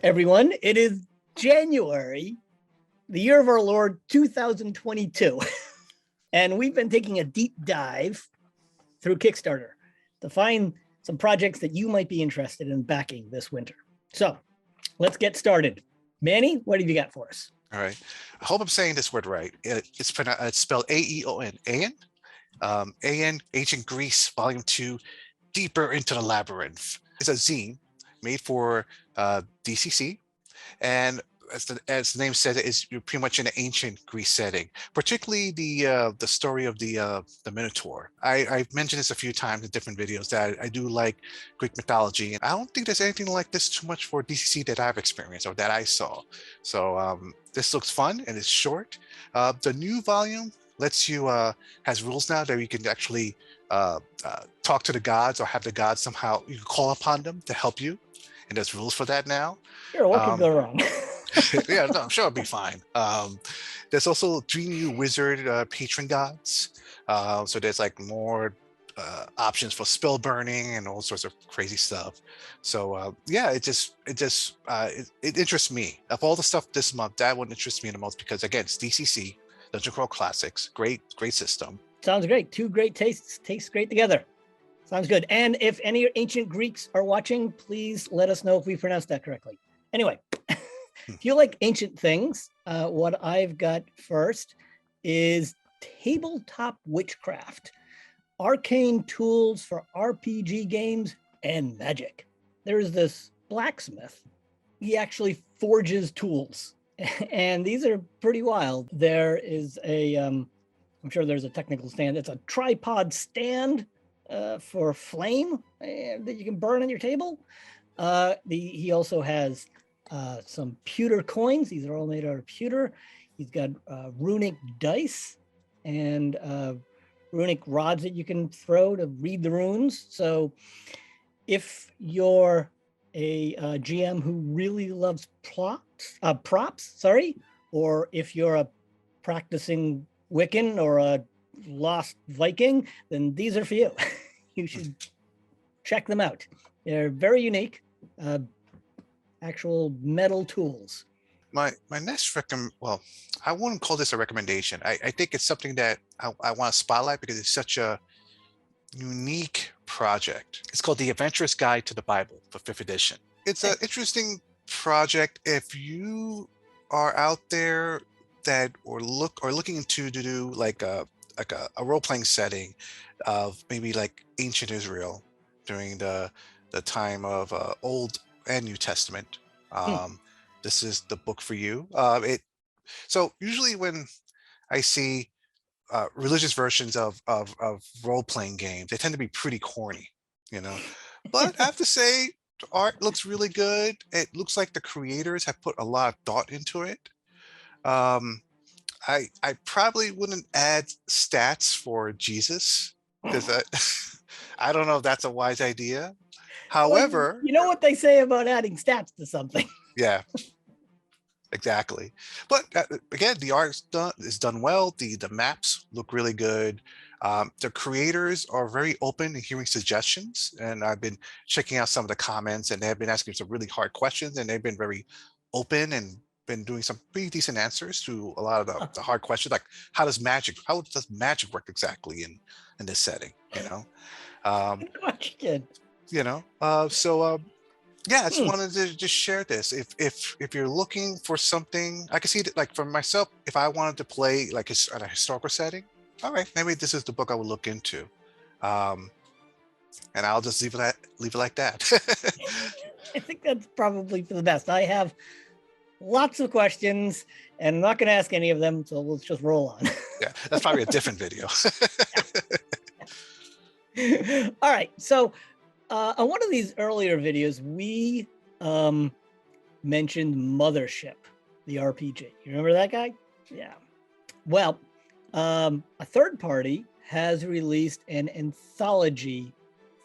everyone. It is January, the year of our Lord 2022. And we've been taking a deep dive through Kickstarter to find some projects that you might be interested in backing this winter. So let's get started. Manny, what have you got for us? All right. I hope I'm saying this word right. It's spelled Aeon. Aeon? Aeon, Ancient Greece, Volume 2, Deeper into the Labyrinth. It's a zine made for DCC. And as the name said, it's pretty much in an ancient Greece setting, particularly the story of the Minotaur. I've mentioned this a few times in different videos that I do like Greek mythology, and I don't think there's anything like this too much for DCC that I've experienced or that I saw. So this looks fun and it's short. The new volume lets you has rules now that you can actually talk to the gods or have the gods somehow, you can call upon them to help you, and there's rules for that now. Sure, what could go wrong? Yeah, no, I'm sure it'll be fine. There's also 3 new wizard patron gods. So there's like more options for spell burning and all sorts of crazy stuff. So yeah, it interests me. Of all the stuff this month, that one interests me the most because again, it's DCC, Dungeon Crawl Classics. Great system. Sounds great. 2 great tastes taste great together. Sounds good. And if any ancient Greeks are watching, please let us know if we pronounced that correctly. Anyway, if you like ancient things, what I've got first is Tabletop Witchcraft, arcane tools for RPG games and magic. There's this blacksmith. He actually forges tools, and these are pretty wild. There is I'm sure there's a technical stand. It's a tripod stand for flame that you can burn on your table. He also has some pewter coins. These are all made out of pewter. He's got runic dice and runic rods that you can throw to read the runes. So if you're a GM who really loves props, or if you're a practicing Wiccan or a lost Viking, then these are for you. You should check them out. They're very unique. Actual metal tools. My next well, I wouldn't call this a recommendation. I think it's something that I want to spotlight because it's such a unique project. It's called The Adventurous Guide to the Bible for 5th edition. It's an interesting project if you are out there that or looking into to do like a role-playing setting of maybe like ancient Israel during the time of Old and New Testament. This is the book for you. So usually when I see religious versions of role-playing games, they tend to be pretty corny, but I have to say the art looks really good. It looks like the creators have put a lot of thought into it. I probably wouldn't add stats for Jesus because I don't know if that's a wise idea. However, you know what they say about adding stats to something. Yeah, exactly. But again, the art is done well. The maps look really good. The creators are very open to hearing suggestions, and I've been checking out some of the comments, and they've been asking some really hard questions, and they've been very open and been doing some pretty decent answers to a lot of the hard questions, like how does magic work exactly in this setting? Good question. Yeah, I just wanted to just share this. If you're looking for something, I can see that, like for myself, if I wanted to play like in a historical setting, all right, maybe this is the book I would look into, and I'll just leave it like that. I think that's probably for the best. I have lots of questions, and I'm not going to ask any of them, so let's just roll on. Yeah, that's probably a different video. All right, so. On one of these earlier videos, we mentioned Mothership, the RPG. You remember that guy? Yeah. Well, a third party has released an anthology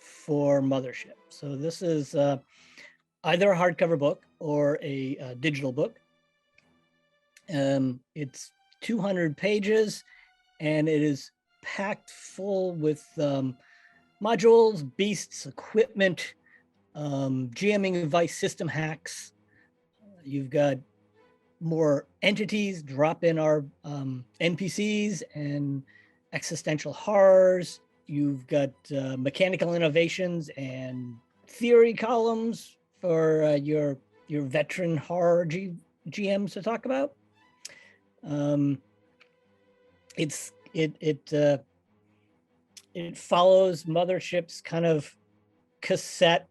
for Mothership. So this is either a hardcover book or a digital book. It's 200 pages, and it is packed full with modules, beasts, equipment, GMing advice, system hacks, You've got more entities drop in our NPCs and existential horrors. You've got mechanical innovations and theory columns for your veteran horror GMs to talk about. It follows Mothership's kind of cassette.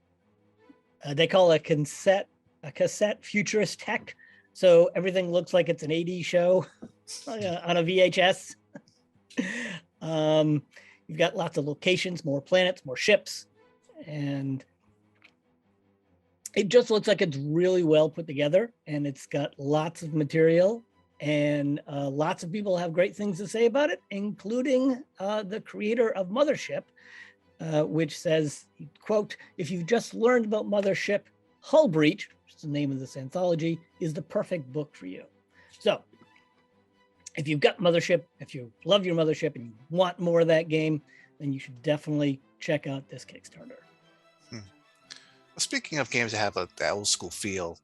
They call it a cassette futurist tech. So everything looks like it's an 80s show on a VHS. You've got lots of locations, more planets, more ships, and it just looks like it's really well put together, and it's got lots of material, and lots of people have great things to say about it, including the creator of Mothership, which says, quote, "If you've just learned about Mothership, Hull Breach," which is the name of this anthology, "is the perfect book for you." So if you've got Mothership, if you love your Mothership and you want more of that game, then you should definitely check out this Kickstarter. Speaking of games that have that old school feel,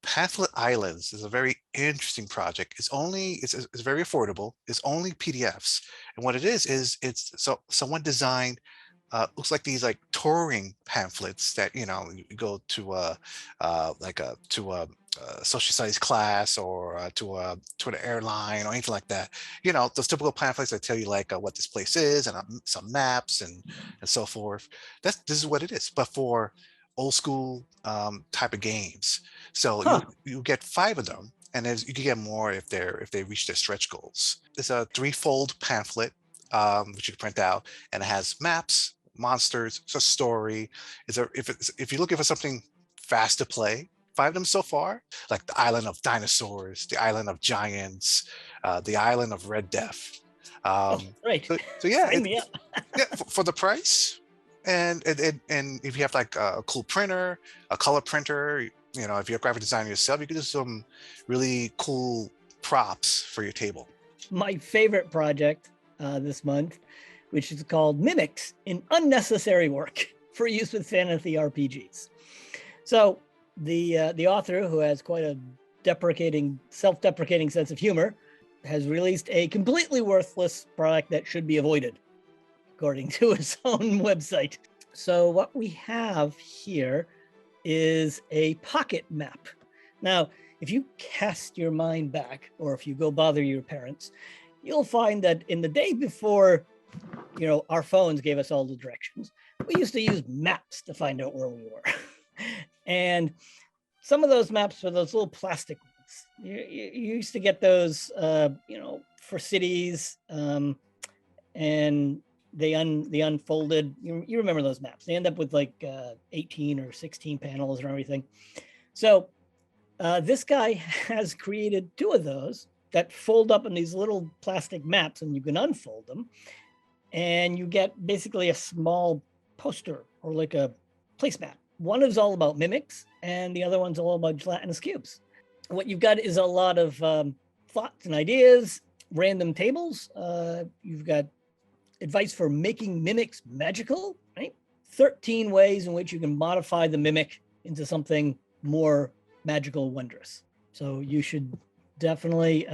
Pamphlet Islands is a very interesting project. It's very affordable. It's only PDFs, and what it is it's someone designed. Looks like these like touring pamphlets that you go to social studies class or to an airline or anything like that. Those typical pamphlets that tell you like what this place is and some maps and so forth. This is what it is, but for old school type of games. So you get 5 of them, and you can get more if they reach their stretch goals. It's a 3-fold pamphlet which you can print out, and it has maps, monsters, it's a story. If you're looking for something fast to play, 5 of them so far, like the Island of Dinosaurs, the Island of Giants, the Island of Red Death. Right. So yeah, Sign me up. yeah, for the price, and if you have like a cool printer, a color printer, if you're a graphic designer yourself, you can do some really cool props for your table. My favorite project this month, which is called Mimics in Unnecessary Work for use with fantasy RPGs. So the author, who has quite a self-deprecating sense of humor, has released a completely worthless product that should be avoided, according to his own website. So what we have here is a pocket map. Now, if you cast your mind back, or if you go bother your parents, you'll find that in the day before, our phones gave us all the directions, we used to use maps to find out where we were. And some of those maps were those little plastic ones. You used to get those, for cities, and they unfolded. You remember those maps? They end up with like 18 or 16 panels and everything. So this guy has created 2 of those that fold up in these little plastic maps, and you can unfold them, and you get basically a small poster or like a placemat. One is all about mimics, and the other one's all about gelatinous cubes. What you've got is a lot of thoughts and ideas, random tables. You've got advice for making mimics magical, right? 13 ways in which you can modify the mimic into something more magical, wondrous. So you should definitely,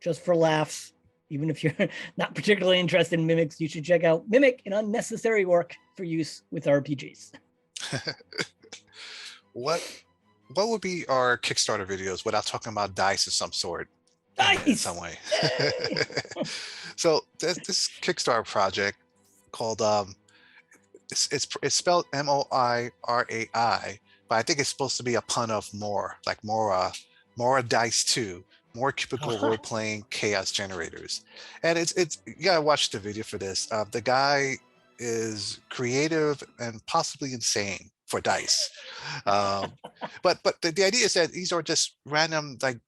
just for laughs, even if you're not particularly interested in mimics, you should check out Mimic in Unnecessary Work for use with RPGs. What would be our Kickstarter videos without talking about dice of some sort? Dice! In some way. So this Kickstarter project called it's spelled Moirai, but I think it's supposed to be a pun of more, like Moirai Dice II, more cubicle role-playing chaos generators. And it's you gotta watch the video for this. The guy is creative and possibly insane for dice. But the idea is that these are just random, like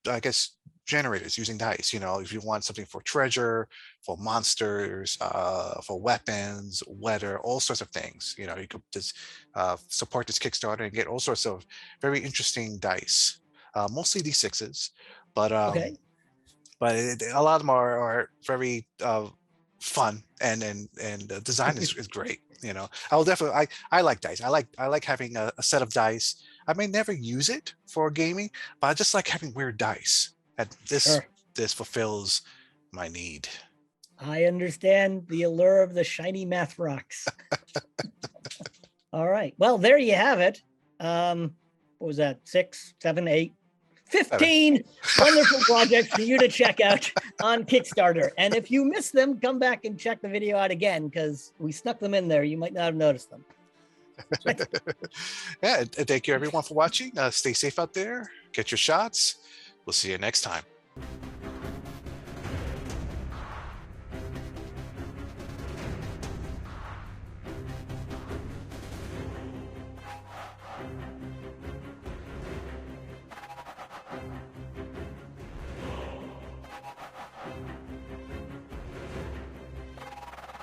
I guess, generators using dice. If you want something for treasure, for monsters, for weapons, weather, all sorts of things, you could just support this Kickstarter and get all sorts of very interesting dice, mostly D6s, but Okay. but a lot of them are very fun, and the design is great. I will definitely, I like dice. I like having a set of dice. I may never use it for gaming, but I just like having weird dice. And Sure. this fulfills my need. I understand the allure of the shiny math rocks. All right. Well, there you have it. What was that? 6, 7, 8, 15 wonderful projects for you to check out on Kickstarter. And if you miss them, come back and check the video out again, because we snuck them in there. You might not have noticed them. Yeah, and thank you everyone for watching. Stay safe out there. Get your shots. We'll see you next time.